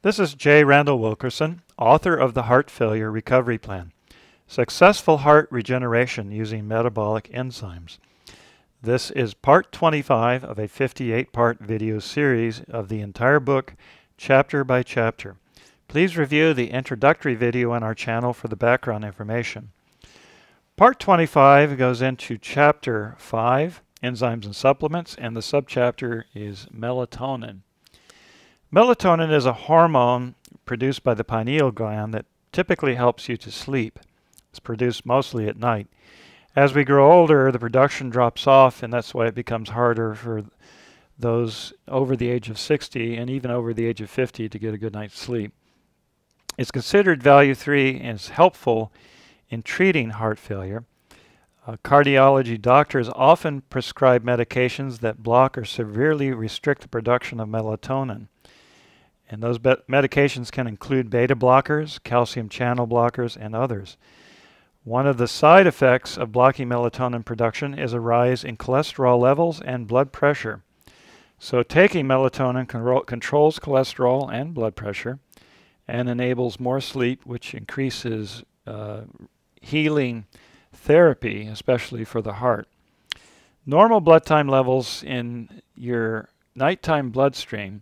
This is J. Randal Wilkerson, author of the Heart Failure Recovery Plan, Successful Heart Regeneration Using Metabolic Enzymes. This is part 25 of a 58-part video series of the entire book, chapter by chapter. Please review the introductory video on our channel for the background information. Part 25 goes into Chapter 5, Enzymes and Supplements, and the subchapter is Melatonin. Melatonin is a hormone produced by the pineal gland that typically helps you to sleep. It's produced mostly at night. As we grow older, the production drops off, and that's why it becomes harder for those over the age of 60 and even over the age of 50 to get a good night's sleep. It's considered value 3 and is helpful in treating heart failure. Cardiology doctors often prescribe medications that block or severely restrict the production of melatonin. And those medications can include beta blockers, calcium channel blockers, and others. One of the side effects of blocking melatonin production is a rise in cholesterol levels and blood pressure. So taking melatonin controls cholesterol and blood pressure and enables more sleep, which increases healing therapy, especially for the heart. Normal blood time levels in your nighttime bloodstream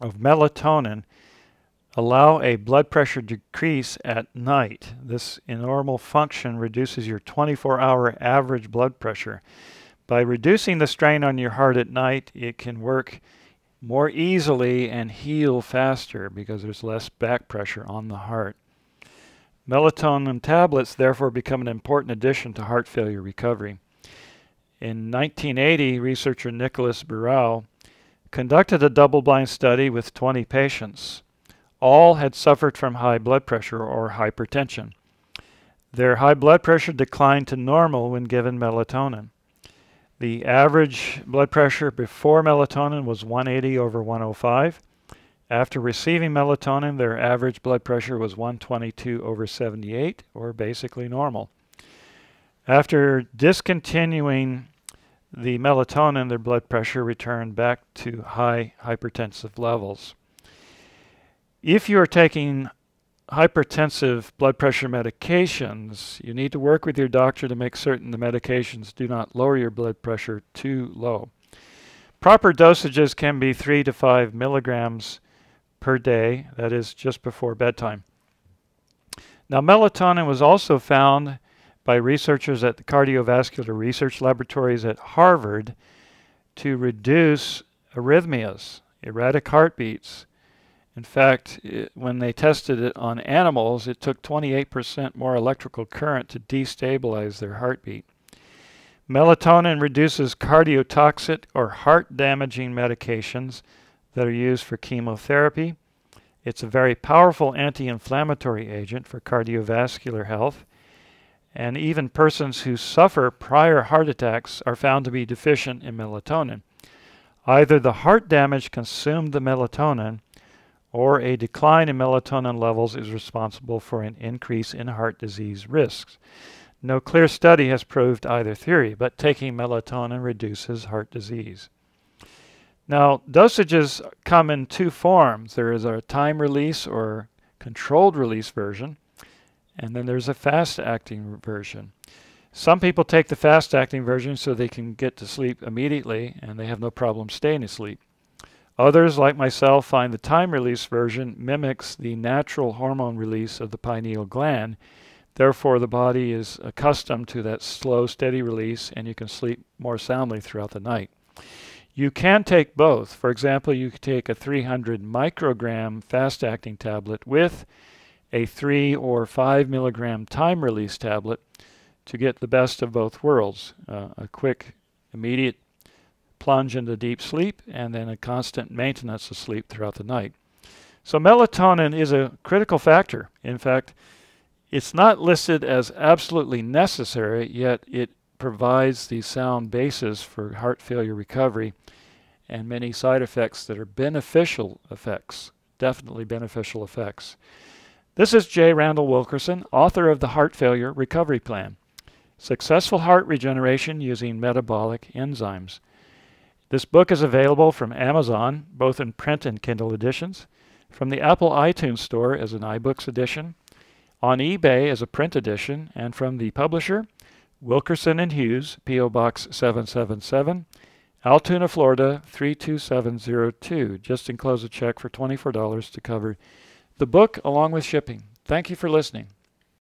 of melatonin allow a blood pressure decrease at night. This normal function reduces your 24-hour average blood pressure. By reducing the strain on your heart at night, it can work more easily and heal faster because there's less back pressure on the heart. Melatonin tablets therefore become an important addition to heart failure recovery. In 1980, researcher Nicholas Burrell conducted a double-blind study with 20 patients. All had suffered from high blood pressure or hypertension. Their high blood pressure declined to normal when given melatonin. The average blood pressure before melatonin was 180/105. After receiving melatonin, their average blood pressure was 122/78, or basically normal. After discontinuing the melatonin, their blood pressure returned back to high hypertensive levels. If you are taking hypertensive blood pressure medications, you need to work with your doctor to make certain the medications do not lower your blood pressure too low. Proper dosages can be 3 to 5 milligrams per day, that is just before bedtime. Now, melatonin was also found by researchers at the cardiovascular research laboratories at Harvard to reduce arrhythmias, erratic heartbeats. In fact, when they tested it on animals, it took 28% more electrical current to destabilize their heartbeat. Melatonin reduces cardiotoxic or heart-damaging medications that are used for chemotherapy. It's a very powerful anti-inflammatory agent for cardiovascular health. And even persons who suffer prior heart attacks are found to be deficient in melatonin. Either the heart damage consumed the melatonin, or a decline in melatonin levels is responsible for an increase in heart disease risks. No clear study has proved either theory, but taking melatonin reduces heart disease. Now, dosages come in two forms. There is a time release or controlled release version, and then there's a fast-acting version. Some people take the fast-acting version so they can get to sleep immediately and they have no problem staying asleep. Others, like myself, find the time-release version mimics the natural hormone release of the pineal gland. Therefore, the body is accustomed to that slow, steady release, and you can sleep more soundly throughout the night. You can take both. For example, you could take a 300 microgram fast-acting tablet with a 3 or 5 milligram time release tablet to get the best of both worlds. A quick, immediate plunge into deep sleep and then a constant maintenance of sleep throughout the night. So melatonin is a critical factor. In fact, it's not listed as absolutely necessary, yet it provides the sound basis for heart failure recovery and many side effects that are beneficial effects, definitely beneficial effects. This is J. Randal Wilkerson, author of the Heart Failure Recovery Plan, Successful Heart Regeneration Using Metabolic Enzymes. This book is available from Amazon, both in print and Kindle editions. from the Apple iTunes Store as an iBooks edition, on eBay as a print edition, and from the publisher, Wilkerson & Hughes, P.O. Box 777, Altoona, Florida 32702. Just enclose a check for $24 to cover the book along with shipping. Thank you for listening.